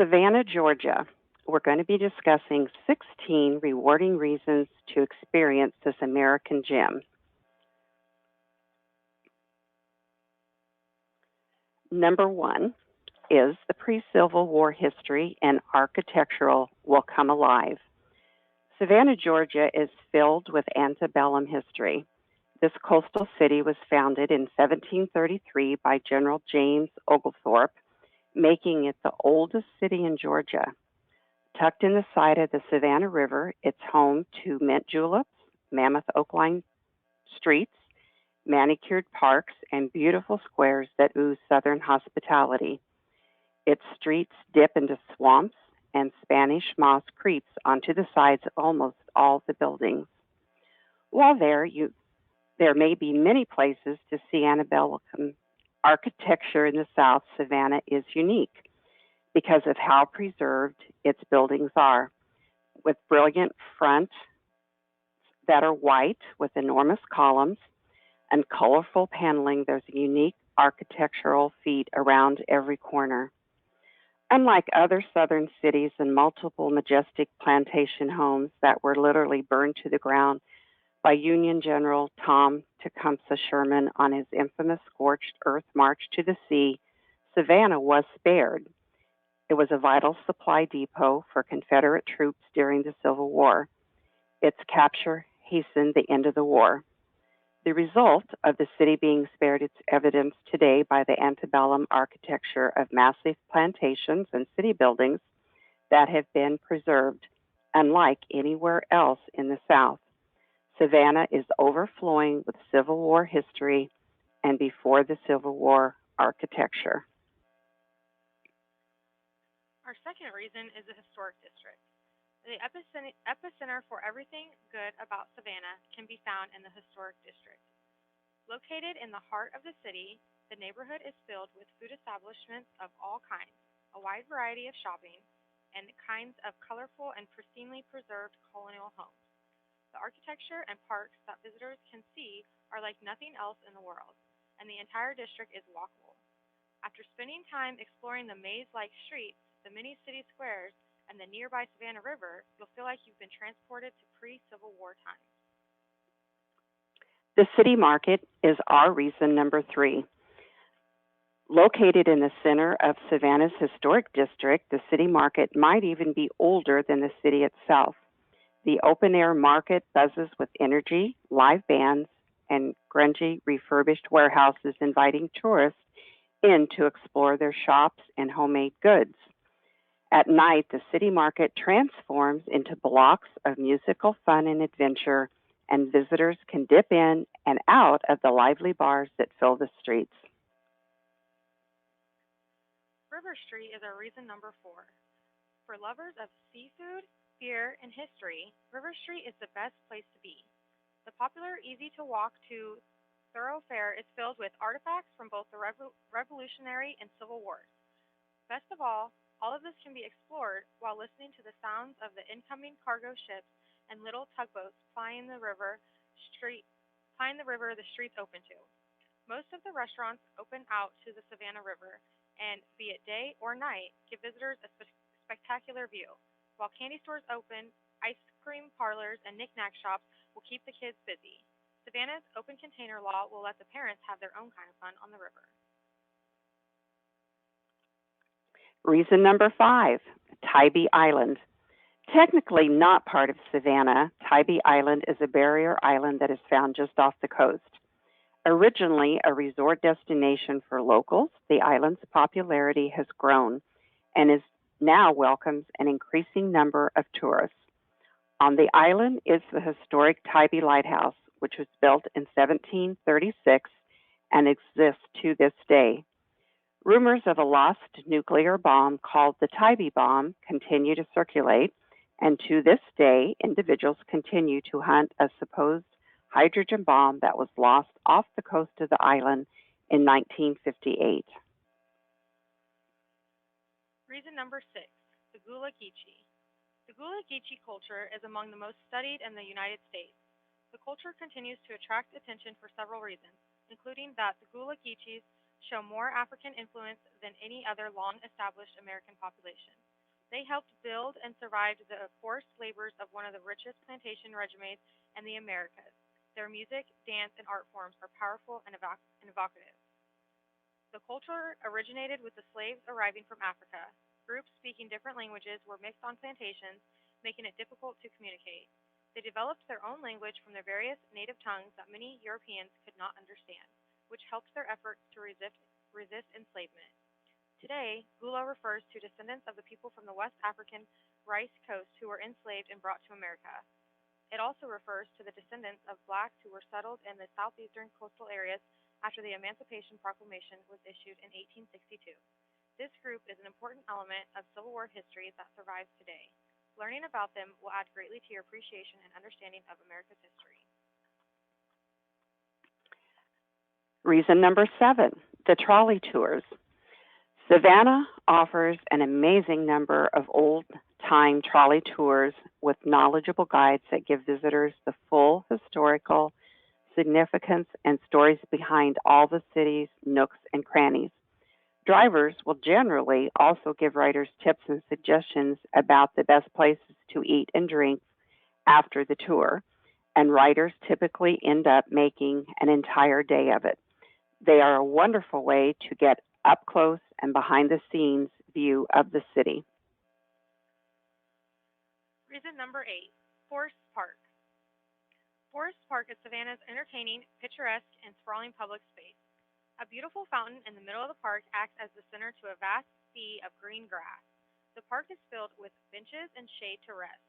Savannah, Georgia. We're going to be discussing 16 rewarding reasons to experience this American gem. Number one is the pre-Civil War history and architectural will come alive. Savannah, Georgia is filled with antebellum history. This coastal city was founded in 1733 by General James Oglethorpe, making it the oldest city in Georgia. Tucked in the side of the Savannah River, it's home to mint juleps, mammoth oak lined streets, manicured parks, and beautiful squares that ooze Southern hospitality. Its streets dip into swamps, and Spanish moss creeps onto the sides of almost all the buildings. While there may be many places to see antebellum architecture in the South. Savannah is unique because of how preserved its buildings are, with brilliant fronts that are white with enormous columns and colorful paneling. There's a unique architectural feat around every corner. Unlike other southern cities and multiple majestic plantation homes that were literally burned to the ground by Union General Tom Tecumseh Sherman on his infamous scorched earth march to the sea, Savannah was spared. It was a vital supply depot for Confederate troops during the Civil War. Its capture hastened the end of the war. The result of the city being spared is evidenced today by the antebellum architecture of massive plantations and city buildings that have been preserved, unlike anywhere else in the South. Savannah is overflowing with Civil War history and before the Civil War architecture. Our second reason is the historic district. The epicenter for everything good about Savannah can be found in the historic district. Located in the heart of the city, the neighborhood is filled with food establishments of all kinds, a wide variety of shopping, and kinds of colorful and pristinely preserved colonial homes. The architecture and parks that visitors can see are like nothing else in the world, and the entire district is walkable. After spending time exploring the maze-like streets, the many city squares, and the nearby Savannah River, you'll feel like you've been transported to pre-Civil War times. The city market is our reason number three. Located in the center of Savannah's historic district, the city market might even be older than the city itself. The open-air market buzzes with energy, live bands, and grungy refurbished warehouses inviting tourists in to explore their shops and homemade goods. At night, the city market transforms into blocks of musical fun and adventure, and visitors can dip in and out of the lively bars that fill the streets. River Street is our reason number four. For lovers of seafood, beer, and history, River Street is the best place to be. The popular, easy-to-walk to thoroughfare is filled with artifacts from both the Revolutionary and Civil Wars. Best of all of this can be explored while listening to the sounds of the incoming cargo ships and little tugboats plying the river the streets open to. Most of the restaurants open out to the Savannah River and, be it day or night, give visitors a spectacular view. While candy stores open, ice cream parlors and knick-knack shops will keep the kids busy. Savannah's open container law will let the parents have their own kind of fun on the river. Reason number five, Tybee Island. Technically not part of Savannah, Tybee Island is a barrier island that is found just off the coast. Originally a resort destination for locals, the island's popularity has grown and is now welcomes an increasing number of tourists. On the island is the historic Tybee Lighthouse, which was built in 1736 and exists to this day. Rumors of a lost nuclear bomb called the Tybee bomb continue to circulate, and to this day, individuals continue to hunt a supposed hydrogen bomb that was lost off the coast of the island in 1958. Reason number six, the Gullah Geechee. The Gullah Geechee culture is among the most studied in the United States. The culture continues to attract attention for several reasons, including that the Gullah Geechees show more African influence than any other long-established American population. They helped build and survived the forced labors of one of the richest plantation regimes in the Americas. Their music, dance, and art forms are powerful and evocative. The culture originated with the slaves arriving from Africa. Groups speaking different languages were mixed on plantations, making it difficult to communicate. They developed their own language from their various native tongues that many Europeans could not understand, which helped their efforts to resist enslavement. Today, Gula refers to descendants of the people from the West African rice coast who were enslaved and brought to America. It also refers to the descendants of blacks who were settled in the southeastern coastal areas after the Emancipation Proclamation was issued in 1862. This group is an important element of Civil War history that survives today. Learning about them will add greatly to your appreciation and understanding of America's history. Reason number 7, the trolley tours. Savannah offers an amazing number of old time trolley tours with knowledgeable guides that give visitors the full historical significance and stories behind all the city's nooks and crannies. Drivers will generally also give riders tips and suggestions about the best places to eat and drink after the tour, and riders typically end up making an entire day of it. They are a wonderful way to get up close and behind the scenes view of the city. Reason number 8, Forest Park. Forest Park is Savannah's entertaining, picturesque, and sprawling public space. A beautiful fountain in the middle of the park acts as the center to a vast sea of green grass. The park is filled with benches and shade to rest.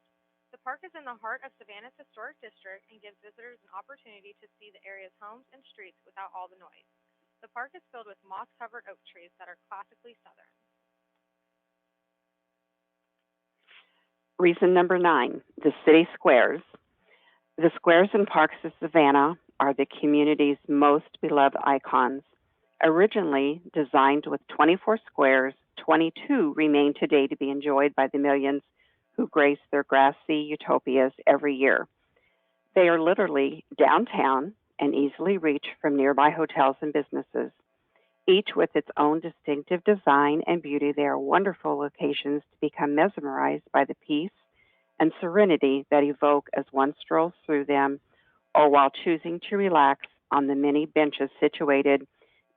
The park is in the heart of Savannah's historic district and gives visitors an opportunity to see the area's homes and streets without all the noise. The park is filled with moss-covered oak trees that are classically Southern. Reason number 9, the city squares. The squares and parks of Savannah are the community's most beloved icons. Originally designed with 24 squares, 22 remain today to be enjoyed by the millions who grace their grassy utopias every year. They are literally downtown and easily reached from nearby hotels and businesses. Each with its own distinctive design and beauty, they are wonderful locations to become mesmerized by the peace and serenity that evoke as one strolls through them or while choosing to relax on the many benches situated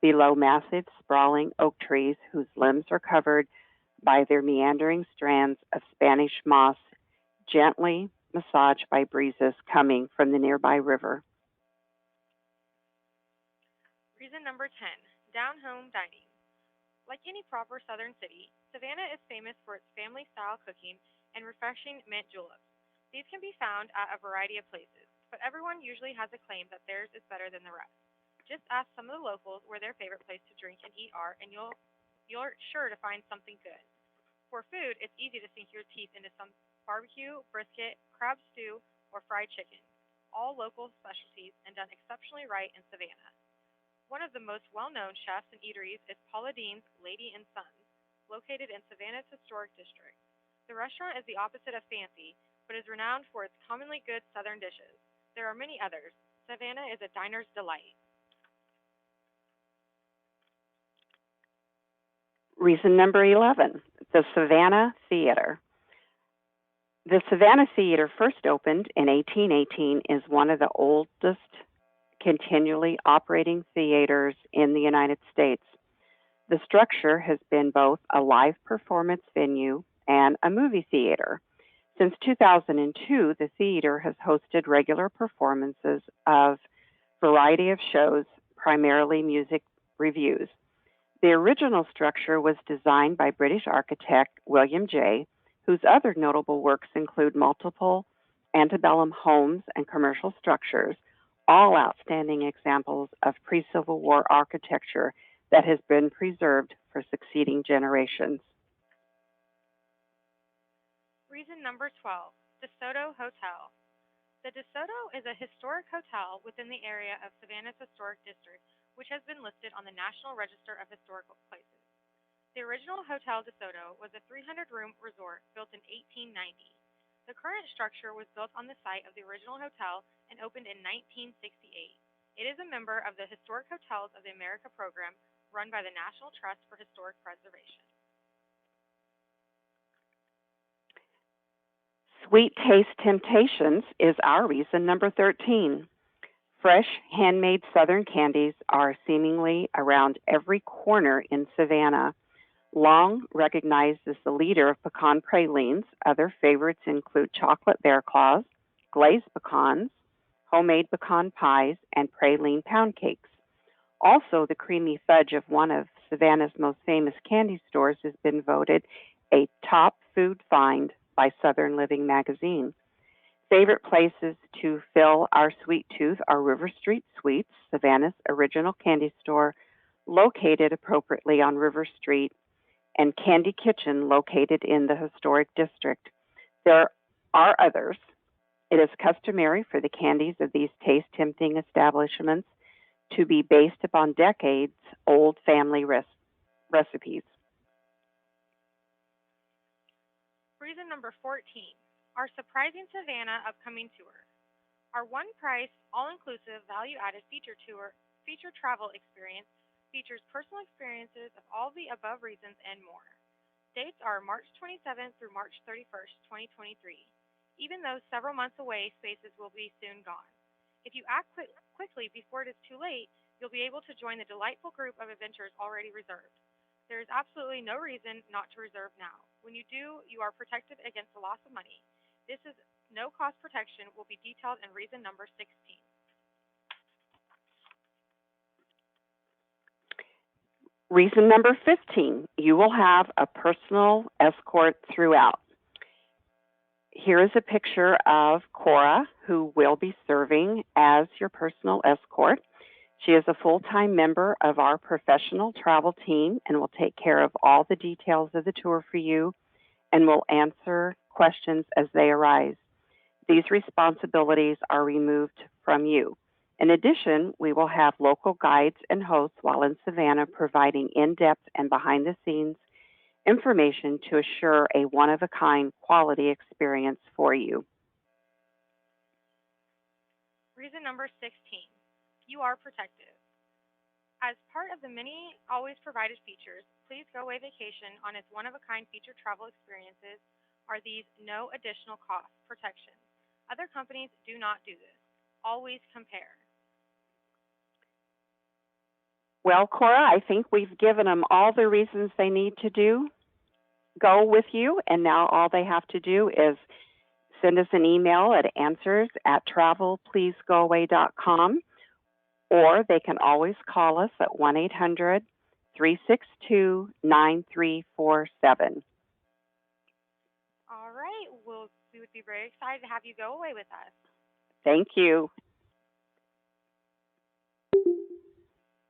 below massive sprawling oak trees whose limbs are covered by their meandering strands of Spanish moss gently massaged by breezes coming from the nearby river. Reason number 10, Down Home Dining. Like any proper Southern city, Savannah is famous for its family style cooking and refreshing mint juleps. These can be found at a variety of places, but everyone usually has a claim that theirs is better than the rest. Just ask some of the locals where their favorite place to drink and eat are, and you're sure to find something good. For food, it's easy to sink your teeth into some barbecue, brisket, crab stew, or fried chicken, all local specialties and done exceptionally right in Savannah. One of the most well-known chefs and eateries is Paula Dean's Lady and Sons, located in Savannah's historic district. The restaurant is the opposite of fancy, but is renowned for its commonly good Southern dishes. There are many others. Savannah is a diner's delight. Reason number 11, the Savannah Theater. The Savannah Theater, first opened in 1818, is one of the oldest continually operating theaters in the United States. The structure has been both a live performance venue and a movie theater. Since 2002, the theater has hosted regular performances of a variety of shows, primarily music reviews. The original structure was designed by British architect William J., whose other notable works include multiple antebellum homes and commercial structures, all outstanding examples of pre-Civil War architecture that has been preserved for succeeding generations. Reason number 12, DeSoto Hotel. The DeSoto is a historic hotel within the area of Savannah's historic district, which has been listed on the National Register of Historical Places. The original Hotel DeSoto was a 300-room resort built in 1890. The current structure was built on the site of the original hotel and opened in 1968. It is a member of the Historic Hotels of the America program run by the National Trust for Historic Preservation. Sweet Taste Temptations is our reason number 13. Fresh, handmade Southern candies are seemingly around every corner in Savannah. Long recognized as the leader of pecan pralines, other favorites include chocolate bear claws, glazed pecans, homemade pecan pies, and praline pound cakes. Also, the creamy fudge of one of Savannah's most famous candy stores has been voted a top food find by Southern Living magazine. Favorite places to fill our sweet tooth are River Street Sweets, Savannah's original candy store, located appropriately on River Street, and Candy Kitchen, located in the historic district. There are others. It is customary for the candies of these taste tempting establishments to be based upon decades old family recipes. Reason number 14, our Surprising Savannah upcoming tour. Our one price, all inclusive, value added feature travel experience features personal experiences of all the above reasons and more. Dates are March 27th through March 31st, 2023. Even though several months away, spaces will be soon gone. If you act quickly before it is too late, you'll be able to join the delightful group of adventurers already reserved. There is absolutely no reason not to reserve now. When you do, you are protected against the loss of money. This is no cost protection will be detailed in reason number 16. Reason number 15, you will have a personal escort throughout. Here is a picture of Cora, who will be serving as your personal escort. She is a full-time member of our professional travel team and will take care of all the details of the tour for you and will answer questions as they arise. These responsibilities are removed from you. In addition, we will have local guides and hosts while in Savannah providing in-depth and behind-the-scenes information to assure a one-of-a-kind quality experience for you. Reason number 16, you are protected. As part of the many always provided features, Please Go Away Vacation on its one-of-a-kind featured travel experiences are these no additional cost protections. Other companies do not do this. Always compare. Well, Cora, I think we've given them all the reasons they need to go with you, and now all they have to do is send us an email at answers@travelpleasegoaway.com, or they can always call us at 1-800-362-9347. All right. We would be very excited to have you go away with us. Thank you.